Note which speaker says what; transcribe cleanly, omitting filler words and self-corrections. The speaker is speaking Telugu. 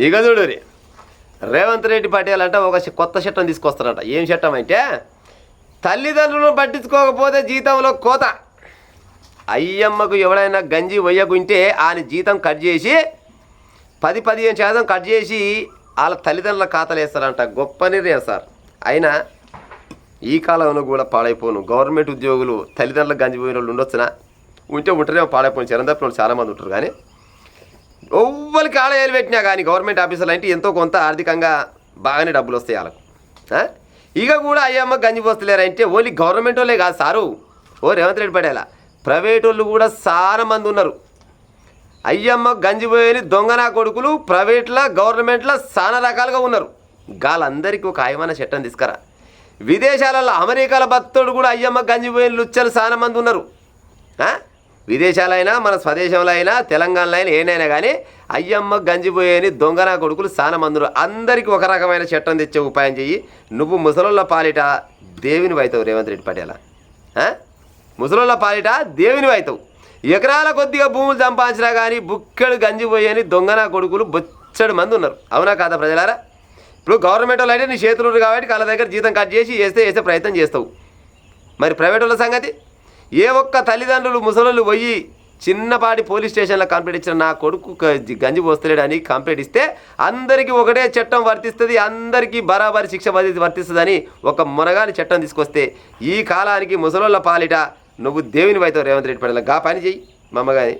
Speaker 1: ఇక చూడు రేవంత్ రెడ్డి పటేల్ అంటే ఒక కొత్త చట్టం తీసుకొస్తారంట. ఏం చట్టం అంటే తల్లిదండ్రులను పట్టించుకోకపోతే జీతంలో కోత. అయ్యమ్మకు ఎవడైనా గంజి వయ్యకుంటే ఆయన జీతం కట్ చేసి 10-15% కట్ చేసి వాళ్ళ తల్లిదండ్రుల ఖాతాలు వేస్తారంట. గొప్ప నిర్ణయం సార్. అయినా ఈ కాలంలో కూడా పాడైపోను. గవర్నమెంట్ ఉద్యోగులు తల్లిదండ్రులకు గంజి పోయిన వాళ్ళు ఉండొచ్చునా? ఉంటారేమో, పాడైపోయిన చిరందప్పి వాళ్ళు చాలామంది ఉంటారు. కానీ ఎవ్వరికి ఆలయాలు పెట్టినా కానీ గవర్నమెంట్ ఆఫీసర్లు అంటే ఎంతో కొంత ఆర్థికంగా బాగానే డబ్బులు వస్తాయి వాళ్ళకు. ఇక కూడా అయ్యమ్మ గంజి పోస్తలేరంటే ఓన్లీ గవర్నమెంట్ వాళ్ళే కాదు సారు. రేవంత్ రెడ్డి పటేల ప్రైవేట్ వాళ్ళు కూడా చాలా మంది ఉన్నారు. అయ్యమ్మ గంజిపోయేని దొంగనా కొడుకులు ప్రైవేట్లో గవర్నమెంట్లో చాలా రకాలుగా ఉన్నారు. వాళ్ళందరికీ ఒక ఆయమైన చట్టం తీసుకురా. విదేశాలలో అమెరికాల భక్తుడు కూడా అయ్యమ్మ గంజిపోయిన లుచ్చలు చాలా మంది ఉన్నారు. విదేశాలైనా మన స్వదేశంలో అయినా తెలంగాణలో అయినా ఏనైనా కానీ అయ్యమ్మ గంజిపోయేని దొంగనా కొడుకులు చాలా మంది ఉన్నారు. అందరికీ ఒక రకమైన చట్టం తెచ్చే ఉపాయం చెయ్యి. నువ్వు ముసలోళ్ళ పాలిట దేవుని అవుతావు రేవంత్ రెడ్డి పటేల. ముసలోళ్ళ పాలిట దేవుని అవుతావు. ఎకరాల కొద్దిగా భూములు సంపాదించినా కానీ బుక్కెడు గంజిపోయని దొంగనా కొడుకులు బొచ్చడు మంది ఉన్నారు. అవునా కాదా ప్రజలారా? ఇప్పుడు గవర్నమెంట్ వాళ్ళు అయితే నీ చేతులు కాబట్టి వాళ్ళ దగ్గర జీతం కట్ చేసి వేసే ప్రయత్నం చేస్తావు. మరి ప్రైవేట్ వాళ్ళ సంగతి? ఏ ఒక్క తల్లిదండ్రులు ముసలోళ్ళు పోయి చిన్నపాటి పోలీస్ స్టేషన్లో కంప్లైంట్ ఇచ్చిన నా కొడుకు గంజి పోస్తలేడని కంప్లైంట్ ఇస్తే అందరికీ ఒకటే చట్టం వర్తిస్తుంది, అందరికీ బరాబరి శిక్ష వర్తిస్తుందని ఒక మునగాని చట్టం తీసుకొస్తే ఈ కాలానికి ముసలోళ్ళ పాలిట నువ్వు దేవుని అవుతావు రేవంత్ రెడ్డి పటేల్. గా పని చెయ్యి మమ్మగాని.